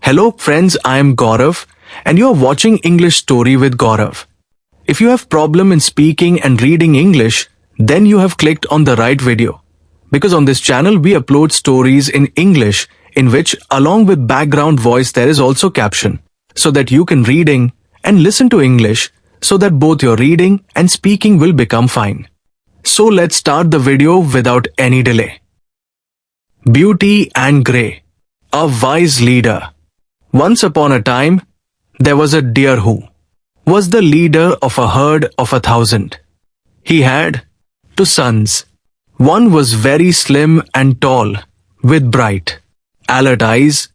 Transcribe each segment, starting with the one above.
Hello friends, I am Gaurav and you are watching English Story with Gaurav. If you have problem in speaking and reading English, then you have clicked on the right video. Because on this channel we upload stories in English in which along with background voice there is also caption so that you can reading and listen to English so that both your reading and speaking will become fine. So let's start the video without any delay. Beauty and Grey, a wise leader. Once upon a time, there was a deer who was the leader of a herd of 1,000. He had 2 sons. One was very slim and tall, with bright, alert eyes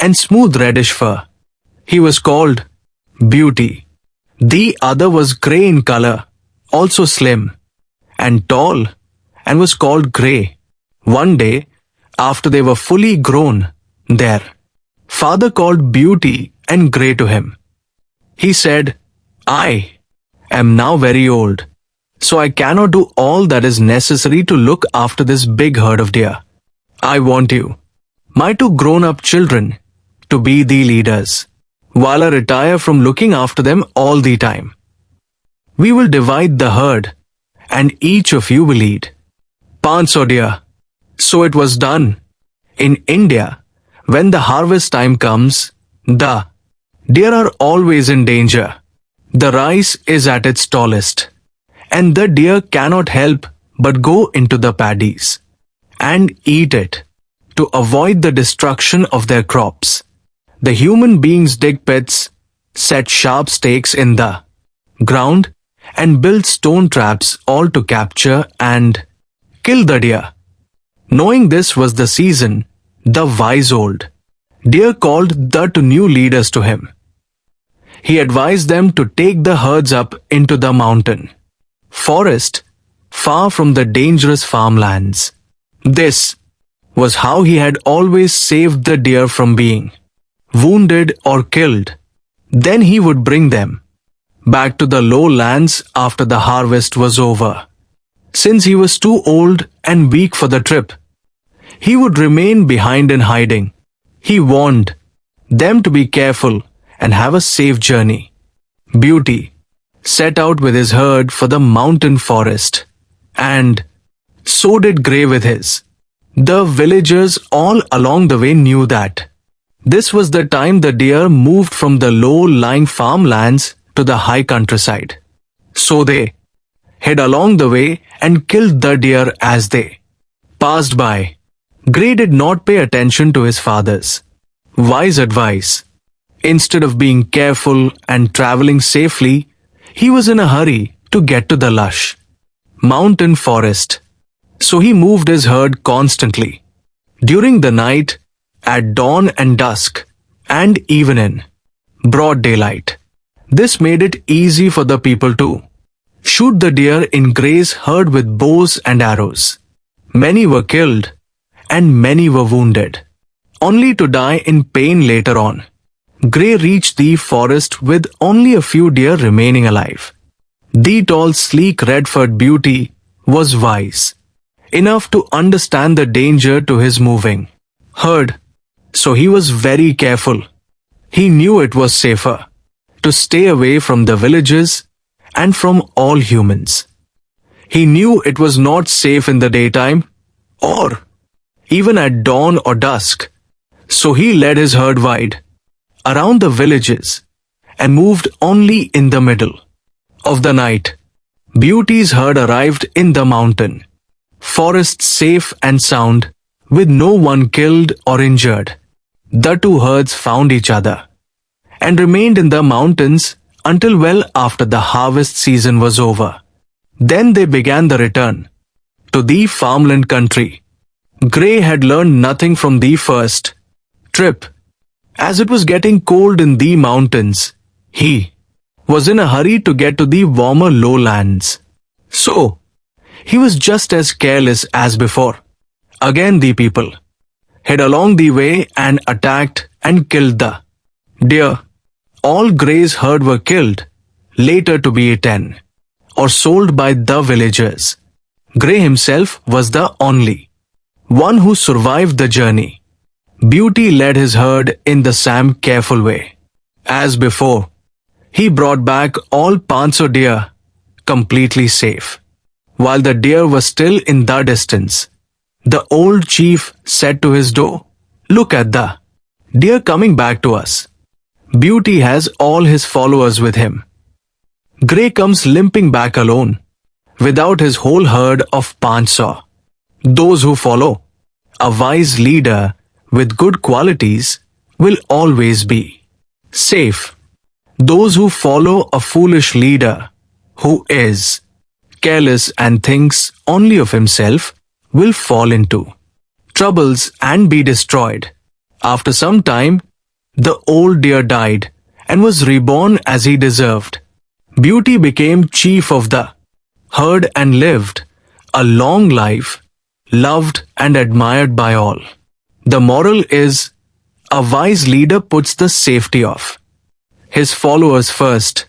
and smooth reddish fur. He was called Beauty. The other was grey in color, also slim and tall, and was called Grey. One day, after they were fully grown, their father called Beauty and Grey to him. He said, I am now very old, so I cannot do all that is necessary to look after this big herd of deer. I want you, my 2 grown-up children, to be the leaders, while I retire from looking after them all the time. We will divide the herd, and each of you will lead 500 deer. So it was done. In India, when the harvest time comes, the deer are always in danger. The rice is at its tallest, and the deer cannot help but go into the paddies and eat it to avoid the destruction of their crops. The human beings dig pits, set sharp stakes in the ground, and build stone traps all to capture and kill the deer. Knowing this was the season, the wise old deer called the 2 new leaders to him. He advised them to take the herds up into the mountain forest, far from the dangerous farmlands. This was how he had always saved the deer from being wounded or killed. Then he would bring them back to the lowlands after the harvest was over. Since he was too old and weak for the trip, he would remain behind in hiding. He warned them to be careful and have a safe journey. Beauty set out with his herd for the mountain forest, and so did Grey with his. The villagers all along the way knew that this was the time the deer moved from the low-lying farmlands to the high countryside. So they hid along the way and killed the deer as they passed by. Grey did not pay attention to his father's wise advice. Instead of being careful and traveling safely, he was in a hurry to get to the lush mountain forest. So he moved his herd constantly, during the night, at dawn and dusk, and even in broad daylight. This made it easy for the people to shoot the deer in Grey's herd with bows and arrows. Many were killed, and many were wounded, only to die in pain later on. Grey reached the forest with only a few deer remaining alive. The tall, sleek, red-furred Beauty was wise enough to understand the danger to his moving herd, so he was very careful. He knew it was safer to stay away from the villages and from all humans. He knew it was not safe in the daytime or even at dawn or dusk, so he led his herd wide around the villages and moved only in the middle of the night. Beauty's herd arrived in the mountain forest safe and sound, with no one killed or injured. The 2 herds found each other and remained in the mountains until well after the harvest season was over. Then they began the return to the farmland country. Grey had learned nothing from the first trip. As it was getting cold in the mountains, he was in a hurry to get to the warmer lowlands. So, he was just as careless as before. Again the people hid along the way and attacked and killed the deer. All Grey's herd were killed, later to be eaten or sold by the villagers. Grey himself was the only one who survived the journey. Beauty led his herd in the same careful way. As before, he brought back all 500 deer completely safe. While the deer were still in the distance, the old chief said to his doe, "Look at the deer coming back to us. Beauty has all his followers with him. Grey comes limping back alone, without his whole herd of 500. Those who follow a wise leader with good qualities will always be safe. Those who follow a foolish leader who is careless and thinks only of himself will fall into troubles and be destroyed." After some time, the old deer died and was reborn as he deserved. Beauty became chief of the herd and lived a long life, loved and admired by all. The moral is, a wise leader puts the safety of his followers first